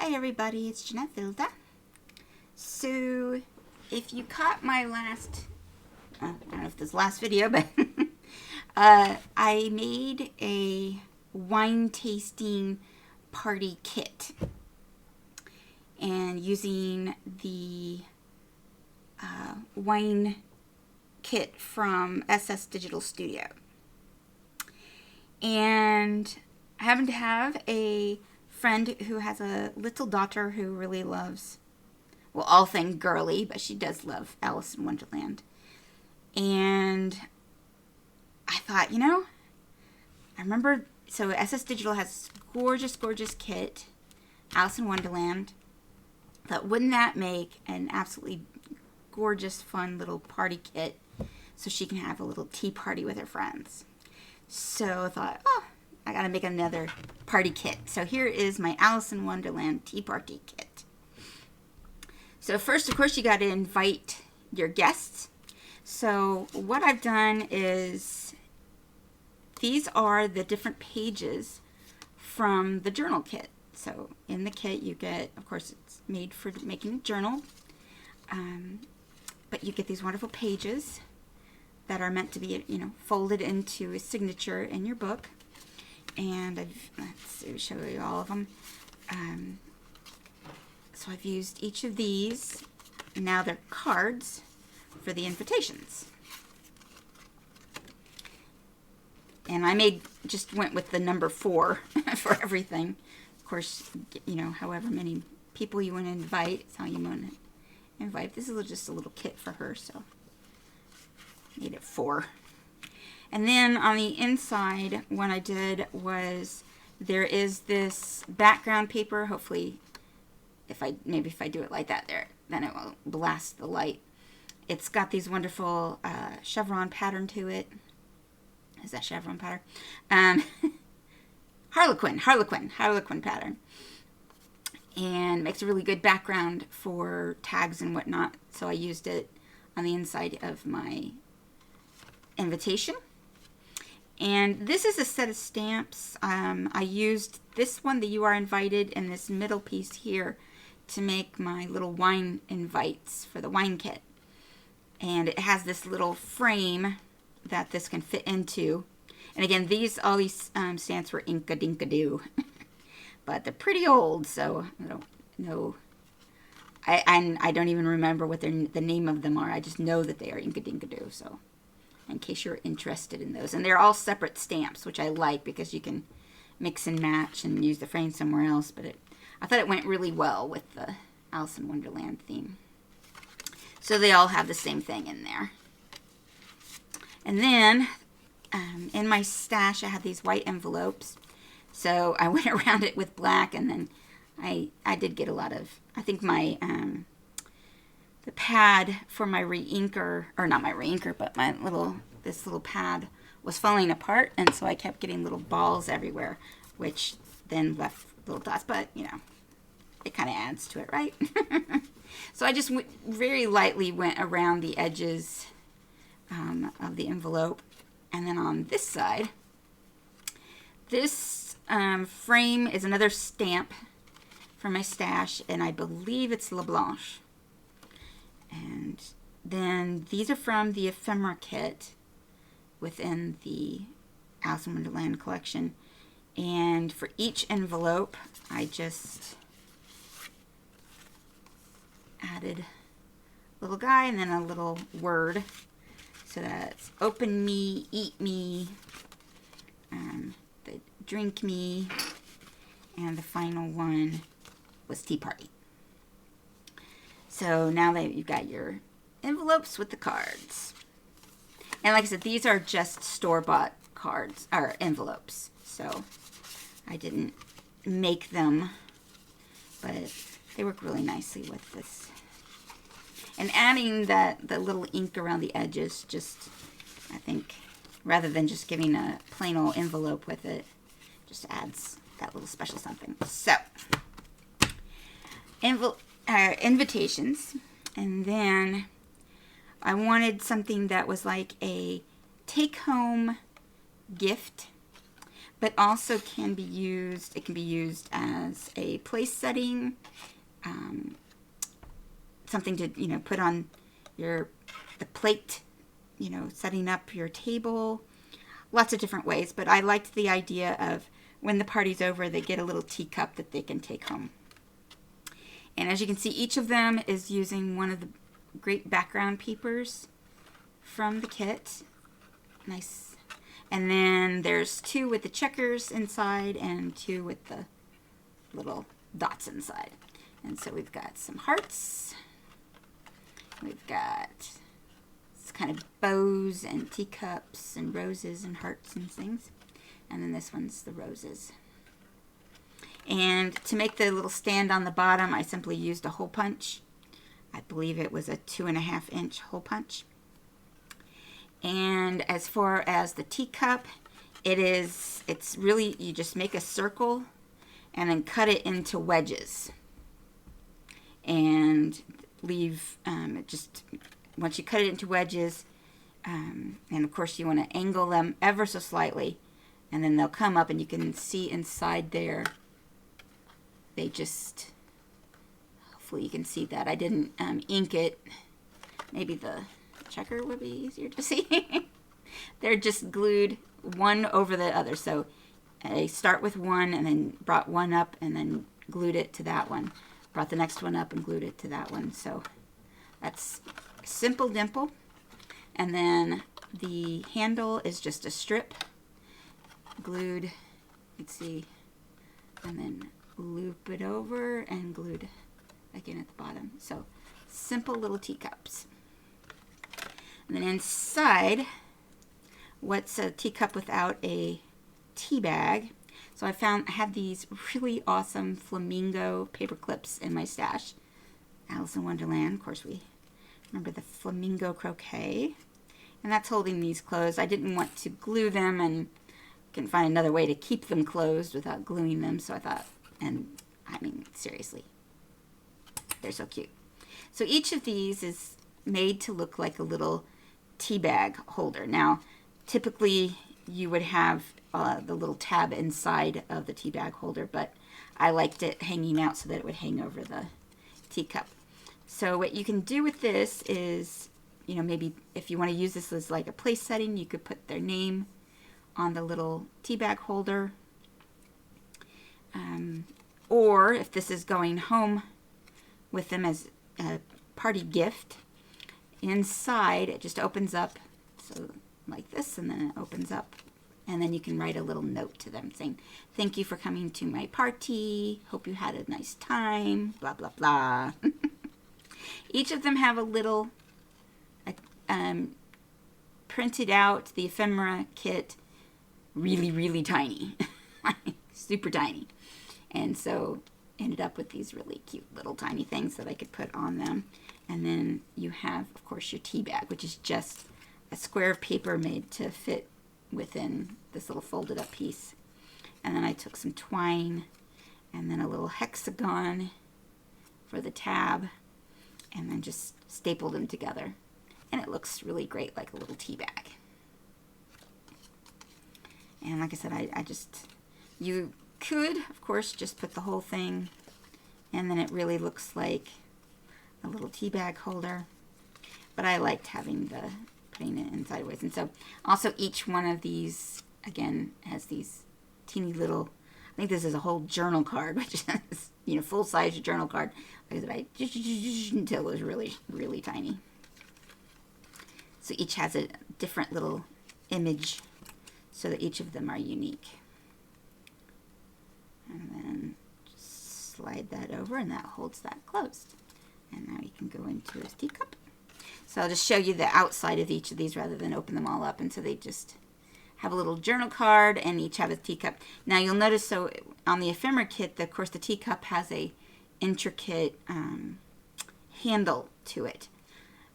Hi everybody, it's Jeanette Vilda. So, if you caught my last, I don't know if this last video, but I made a wine tasting party kit. And using the wine kit from SS Digital Studio. And I happen to have a friend who has a little daughter who really loves, well, all things girly, but she does love Alice in Wonderland. And I thought, I remember, so SS Digital has this gorgeous, gorgeous kit, Alice in Wonderland. I thought, wouldn't that make an absolutely gorgeous, fun little party kit so she can have a little tea party with her friends? So I thought, I gotta make another party kit. So here is my Alice in Wonderland tea party kit. So first, of course, you gotta invite your guests. So what I've done is, these are the different pages from the journal kit. So in the kit you get, of course, it's made for making a journal, but you get these wonderful pages that are meant to be, folded into a signature in your book. And let's show you all of them. So I've used each of these. Now they're cards for the invitations. And I just went with the number 4 for everything. Of course, however many people you want to invite, it's how you want to invite. This is just a little kit for her, so made it 4. And then on the inside, what I did was, there is this background paper. Hopefully, if I do it like that there, then it will blast the light. It's got these wonderful chevron pattern to it. Is that chevron pattern? Harlequin pattern. And makes a really good background for tags and whatnot. So I used it on the inside of my invitation. And this is a set of stamps. I used this one, the You Are Invited, and this middle piece here to make my little wine invites for the wine kit. And it has this little frame that this can fit into. And again, all these stamps were Inka-Dinka-Doo. But they're pretty old, so I don't know. I don't even remember what the name of them are. I just know that they are Inka-Dinka-Doo, so in case you're interested in those. And they're all separate stamps, which I like because you can mix and match and use the frame somewhere else. But I thought it went really well with the Alice in Wonderland theme. So they all have the same thing in there. And then in my stash, I had these white envelopes. So I went around it with black, and then I did get a lot of, I think my the pad for my re-inker, or not my re-inker, but this little pad was falling apart, and so I kept getting little balls everywhere, which then left little dots, but it kind of adds to it, right? So I just very lightly went around the edges of the envelope. And then on this side, this frame is another stamp from my stash, and I believe it's La Blanche. And then these are from the ephemera kit within the Alice in Wonderland collection. And for each envelope, I just added a little guy and then a little word. So that's open me, eat me, drink me, and the final one was tea party. So now that you've got your envelopes with the cards. And like I said, these are just store-bought cards, or envelopes. So I didn't make them, but they work really nicely with this. And adding the little ink around the edges, just, I think, rather than just giving a plain old envelope with it, just adds that little special something. So, invitations. And then I wanted something that was like a take-home gift, but also can be used, it can be used as a place setting, something to, you know, put on the plate, you know, setting up your table, lots of different ways. But I liked the idea of when the party's over, they get a little teacup that they can take home. And as you can see, each of them is using one of the great background papers from the kit. Nice. And then there's 2 with the checkers inside and 2 with the little dots inside. And so we've got some hearts. We've got kind of bows and teacups and roses and hearts and things. And then this one's the roses. And to make the little stand on the bottom, I simply used a hole punch. I believe it was a 2.5-inch hole punch. And as far as the teacup, it's really, you just make a circle and then cut it into wedges. And leave, once you cut it into wedges, and of course you want to angle them ever so slightly, and then they'll come up and you can see inside there. They just, hopefully you can see that. I didn't ink it. Maybe the checker would be easier to see. They're just glued one over the other. So I start with one and then brought one up and then glued it to that one. Brought the next one up and glued it to that one. So that's simple dimple. And then the handle is just a strip glued, you can see, and then loop it over and glued again at the bottom. So simple little teacups. And then inside, what's a teacup without a tea bag? So I had these really awesome flamingo paper clips in my stash. Alice in Wonderland, of course we remember the flamingo croquet. And that's holding these closed. I didn't want to glue them and couldn't find another way to keep them closed without gluing them. So I thought, and I mean, seriously, they're so cute. So each of these is made to look like a little tea bag holder. Now, typically you would have the little tab inside of the tea bag holder, but I liked it hanging out so that it would hang over the teacup. So what you can do with this is, you know, maybe if you want to use this as like a place setting, you could put their name on the little tea bag holder. Or if this is going home with them as a party gift, inside it just opens up, so like this, and then it opens up, and then you can write a little note to them saying, "Thank you for coming to my party. Hope you had a nice time, blah, blah, blah." Each of them have a little printed out, the ephemera kit, really, really tiny, super tiny. And so ended up with these really cute little tiny things that I could put on them. And then you have, of course, your tea bag, which is just a square of paper made to fit within this little folded up piece. And then I took some twine and then a little hexagon for the tab, and then just stapled them together. And it looks really great, like a little tea bag. And like I said, you could, of course, just put the whole thing, and then it really looks like a little tea bag holder. But I liked putting it in sideways. And so also each one of these, again, has these teeny little, I think this is a whole journal card, which is, you know, full-size journal card. Like I said, until it was really, really tiny. So each has a different little image so that each of them are unique. And then just slide that over, and that holds that closed. And now you can go into his teacup. So I'll just show you the outside of each of these rather than open them all up. And so they just have a little journal card and each have a teacup. Now you'll notice, so on the ephemera kit, of course, the teacup has a intricate handle to it.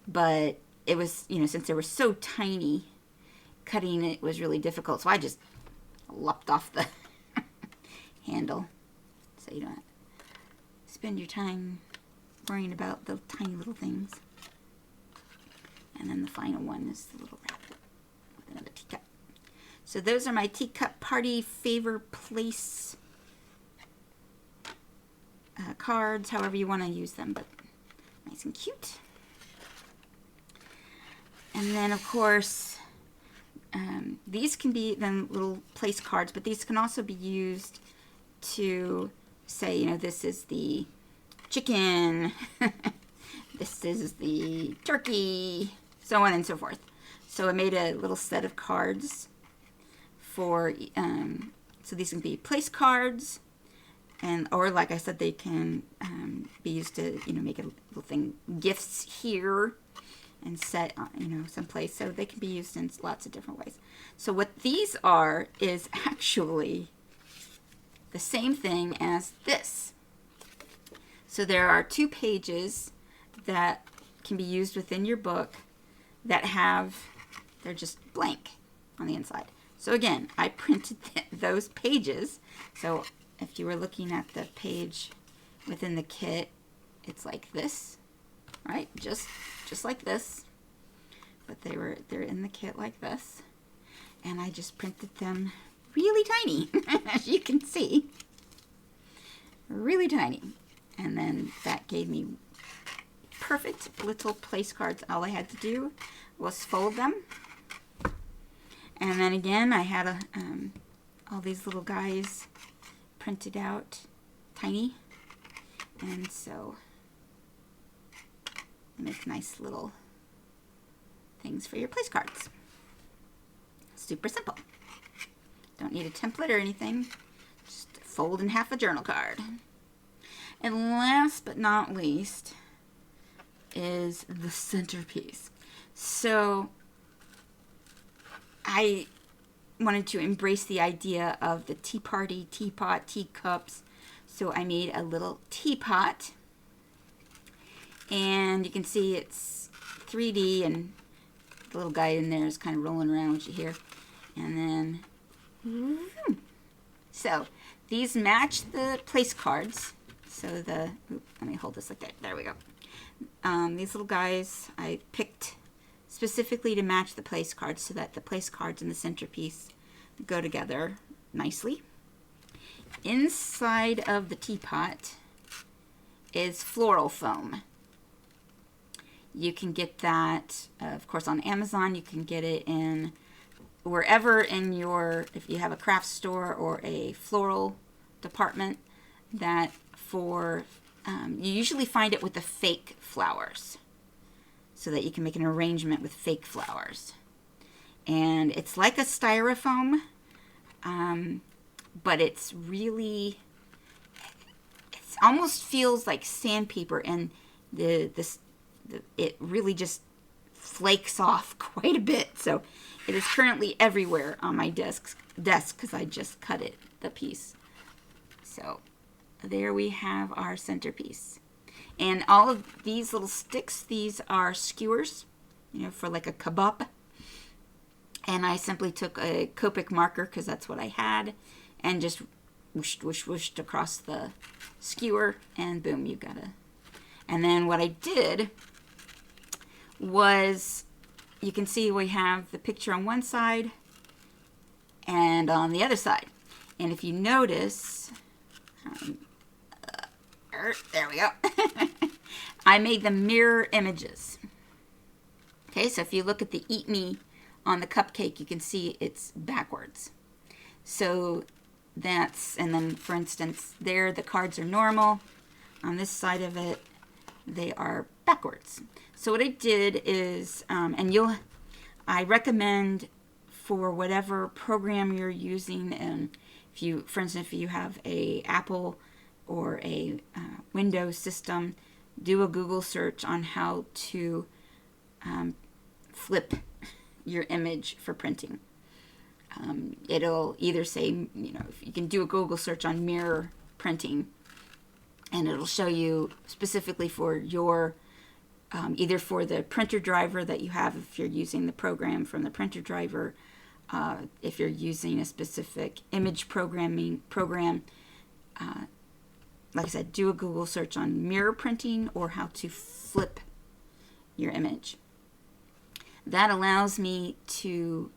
But it was, you know, since they were so tiny, cutting it was really difficult. So I just lopped off the handle, so you don't spend your time worrying about the tiny little things. And then the final one is the little wrapper with another teacup. So those are my teacup party favor place cards, however you want to use them, but nice and cute. And then, of course, these can be then little place cards, but these can also be used to say, you know, this is the chicken, this is the turkey, so on and so forth. So I made a little set of cards for, so these can be place cards, and or like I said, they can be used to, you know, make a little thing, gifts here, and set, you know, someplace. So they can be used in lots of different ways. So what these are is actually the same thing as this. So there are 2 pages that can be used within your book that have, they're just blank on the inside. So again, I printed those pages. So if you were looking at the page within the kit, it's like this, right? Just like this. But they're in the kit like this. And I just printed them really tiny, as you can see. Really tiny. And then that gave me perfect little place cards. All I had to do was fold them. And then again, I had all these little guys printed out tiny. And so make nice little things for your place cards. Super simple. Don't need a template or anything. Just fold in half a journal card. And last but not least is the centerpiece. So I wanted to embrace the idea of the tea party, teapot, teacups. So I made a little teapot. And you can see it's 3D, and the little guy in there is kind of rolling around, which you hear. And then, so these match the place cards. So let me hold this like that. There we go. These little guys I picked specifically to match the place cards so that the place cards and the centerpiece go together nicely. Inside of the teapot is floral foam. You can get that, of course, on Amazon. You can get it in wherever in your, if you have a craft store or a floral department, that for, you usually find it with the fake flowers so that you can make an arrangement with fake flowers. And it's like a styrofoam, but it's really, it almost feels like sandpaper, and it really just flakes off quite a bit. So it is currently everywhere on my desk because I just cut it, the piece. So there we have our centerpiece. And all of these little sticks, these are skewers, you know, for like a kebab. And I simply took a Copic marker, because that's what I had, and just whooshed, whooshed, whooshed across the skewer, and boom, you got it. And then what I did was, you can see we have the picture on one side and on the other side. And if you notice, there we go. I made them mirror images. Okay, so if you look at the Eat Me on the cupcake, you can see it's backwards. So that's, and then for instance, there the cards are normal. On this side of it, they are backwards. So what I did is, I recommend for whatever program you're using, and if you, for instance, if you have a Apple or a Windows system, do a Google search on how to flip your image for printing. It'll either say, you know, if you can do a Google search on mirror printing, and it'll show you specifically for your, either for the printer driver that you have, if you're using the program from the printer driver, if you're using a specific image program, like I said, do a Google search on mirror printing or how to flip your image. That allows me to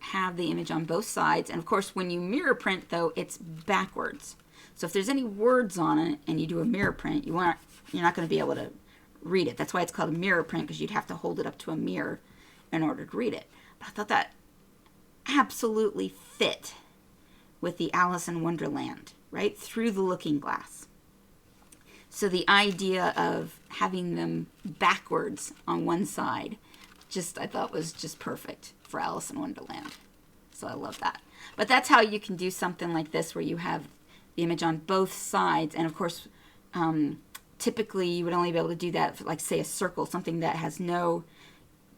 have the image on both sides. And of course, when you mirror print, though, it's backwards. So if there's any words on it and you do a mirror print, you're not going to be able to read it. That's why it's called a mirror print, because you'd have to hold it up to a mirror in order to read it. But I thought that absolutely fit with the Alice in Wonderland, right? Through the looking glass. So the idea of having them backwards on one side, I thought was just perfect for Alice in Wonderland. So I love that. But that's how you can do something like this, where you have the image on both sides. And of course, typically you would only be able to do that for, like, say, a circle, something that has no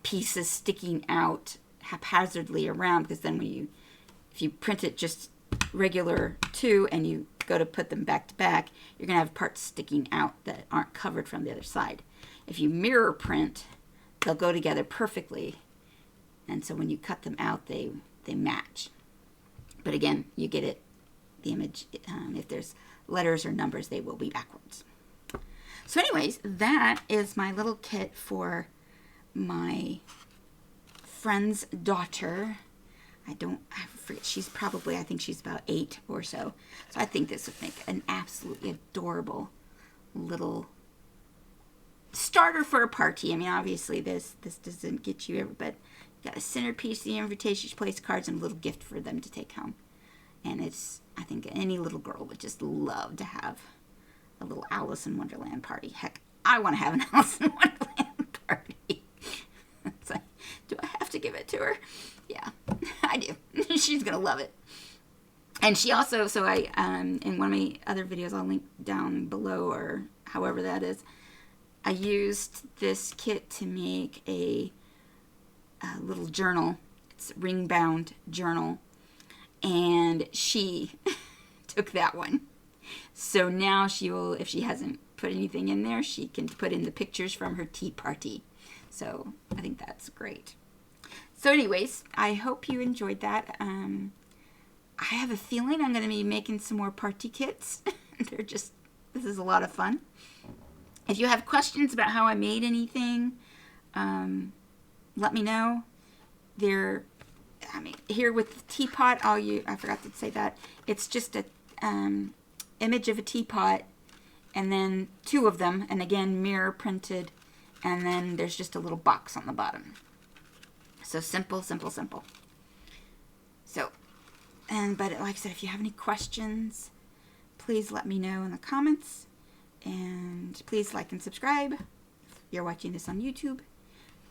pieces sticking out haphazardly around, because then if you print it just regular 2 and you go to put them back to back, you're going to have parts sticking out that aren't covered from the other side. If you mirror print, they'll go together perfectly, and so when you cut them out, they match. But again, you get it, the image, if there's letters or numbers, they will be backwards. So anyways, that is my little kit for my friend's daughter. I forget, I think she's about 8 or so. So I think this would make an absolutely adorable little starter for a party. I mean, obviously this doesn't get you but you got a centerpiece, the invitation, place cards, and a little gift for them to take home. And I think any little girl would just love to have a little Alice in Wonderland party. Heck, I want to have an Alice in Wonderland party. It's like, do I have to give it to her? Yeah, I do. She's going to love it. And she also, in one of my other videos, I'll link down below, or however that is, I used this kit to make a little journal. It's a ring-bound journal. And she took that one. So now she will, if she hasn't put anything in there, she can put in the pictures from her tea party. So I think that's great. So anyways, I hope you enjoyed that. I have a feeling I'm going to be making some more party kits. This is a lot of fun. If you have questions about how I made anything, let me know. Here with the teapot, I forgot to say that. It's just a image of a teapot, and then 2 of them, and again, mirror printed, and then there's just a little box on the bottom. So simple, simple, simple. So, but like I said, if you have any questions, please let me know in the comments. And please like and subscribe if you're watching this on YouTube.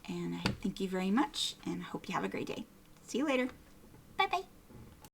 And I thank you very much, and I hope you have a great day. See you later.